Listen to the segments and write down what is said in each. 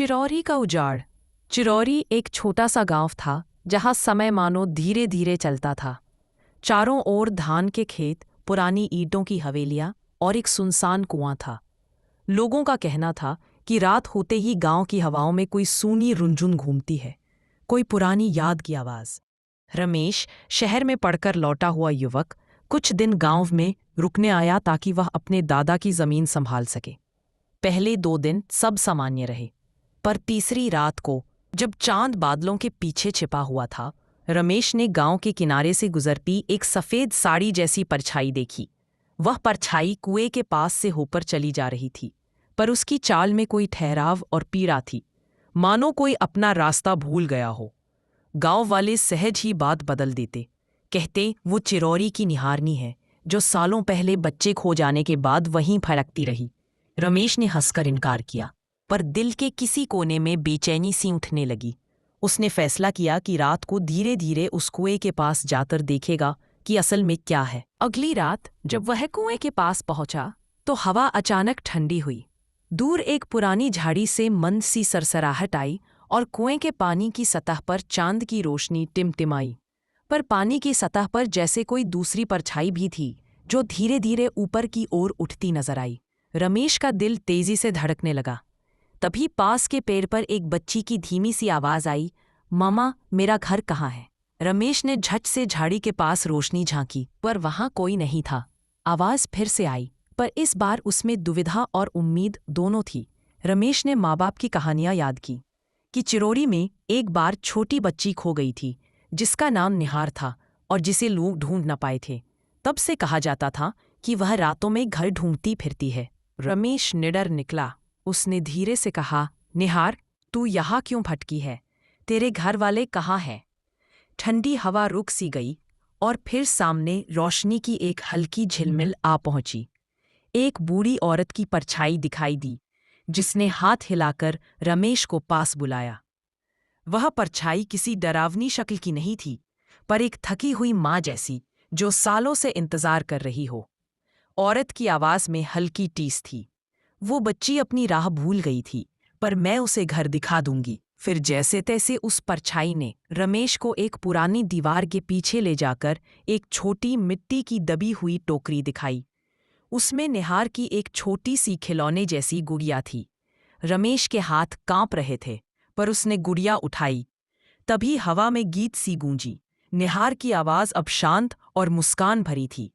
चिरौरी का उजाड़। चिरौरी एक छोटा सा गांव था जहां समय मानो धीरे धीरे चलता था। चारों ओर धान के खेत, पुरानी ईंटों की हवेलियां और एक सुनसान कुआं था। लोगों का कहना था कि रात होते ही गांव की हवाओं में कोई सूनी रुनझुन घूमती है, कोई पुरानी याद की आवाज। रमेश, शहर में पढ़कर लौटा हुआ युवक, कुछ दिन गांव में रुकने आया ताकि वह अपने दादा की जमीन संभाल सके। पहले 2 दिन सब सामान्य रहे, पर तीसरी रात को जब चांद बादलों के पीछे छिपा हुआ था, रमेश ने गांव के किनारे से गुजरती एक सफेद साड़ी जैसी परछाई देखी। वह परछाई कुएं के पास से होकर चली जा रही थी, पर उसकी चाल में कोई ठहराव और पीड़ा थी, मानो कोई अपना रास्ता भूल गया हो। गांव वाले सहज ही बात बदल देते, कहते वो चिरौरी की निहारनी है जो सालों पहले बच्चे खो जाने के बाद वहीं फड़कती रही। रमेश ने हंसकर इनकार किया, पर दिल के किसी कोने में बेचैनी सी उठने लगी। उसने फैसला किया कि रात को धीरे धीरे उस कुएं के पास जाकर देखेगा कि असल में क्या है। अगली रात जब वह कुएं के पास पहुंचा तो हवा अचानक ठंडी हुई। दूर एक पुरानी झाड़ी से मंद सी सरसराहट आई और कुएं के पानी की सतह पर चांद की रोशनी टिमटिमाई। पर पानी की सतह पर जैसे कोई दूसरी परछाई भी थी जो धीरे धीरे ऊपर की ओर उठती नजर आई। रमेश का दिल तेजी से धड़कने लगा। तभी पास के पेड़ पर एक बच्ची की धीमी सी आवाज आई, मामा, मेरा घर कहाँ है? रमेश ने झट से झाड़ी के पास रोशनी झांकी, पर वहां कोई नहीं था। आवाज फिर से आई, पर इस बार उसमें दुविधा और उम्मीद दोनों थी। रमेश ने माँ बाप की कहानियां याद की कि चिरौरी में एक बार छोटी बच्ची खो गई थी जिसका नाम निहार था और जिसे लोग ढूंढ न पाए थे। तब से कहा जाता था कि वह रातों में घर ढूंढती फिरती है। रमेश निडर निकला। उसने धीरे से कहा, निहार, तू यहाँ क्यों भटकी है? तेरे घर वाले कहाँ हैं? ठंडी हवा रुक सी गई और फिर सामने रोशनी की एक हल्की झिलमिल आ पहुंची। एक बूढ़ी औरत की परछाई दिखाई दी जिसने हाथ हिलाकर रमेश को पास बुलाया। वह परछाई किसी डरावनी शक्ल की नहीं थी, पर एक थकी हुई माँ जैसी जो सालों से इंतजार कर रही हो। औरत की आवाज में हल्की टीस थी, वो बच्ची अपनी राह भूल गई थी, पर मैं उसे घर दिखा दूंगी। फिर जैसे तैसे उस परछाई ने रमेश को एक पुरानी दीवार के पीछे ले जाकर एक छोटी मिट्टी की दबी हुई टोकरी दिखाई। उसमें निहार की एक छोटी सी खिलौने जैसी गुड़िया थी। रमेश के हाथ कांप रहे थे, पर उसने गुड़िया उठाई। तभी हवा में गीत सी गूंजी। निहार की आवाज अब शांत और मुस्कान भरी थी,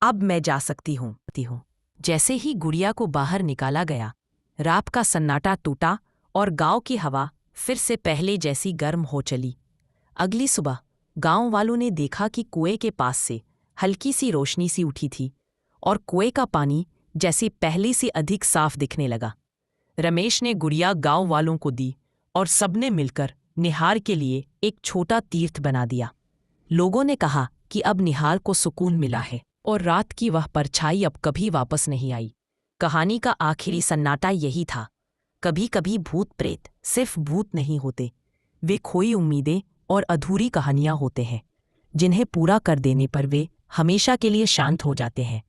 अब मैं जा सकती हूँ। जैसे ही गुड़िया को बाहर निकाला गया, रात का सन्नाटा टूटा और गांव की हवा फिर से पहले जैसी गर्म हो चली। अगली सुबह गांव वालों ने देखा कि कुएं के पास से हल्की सी रोशनी सी उठी थी और कुएं का पानी जैसे पहले से अधिक साफ दिखने लगा। रमेश ने गुड़िया गांव वालों को दी और सबने मिलकर निहार के लिए एक छोटा तीर्थ बना दिया। लोगों ने कहा कि अब निहार को सुकून मिला है और रात की वह परछाई अब कभी वापस नहीं आई। कहानी का आखिरी सन्नाटा यही था, कभी कभी भूत प्रेत सिर्फ भूत नहीं होते, वे खोई उम्मीदें और अधूरी कहानियां होते हैं जिन्हें पूरा कर देने पर वे हमेशा के लिए शांत हो जाते हैं।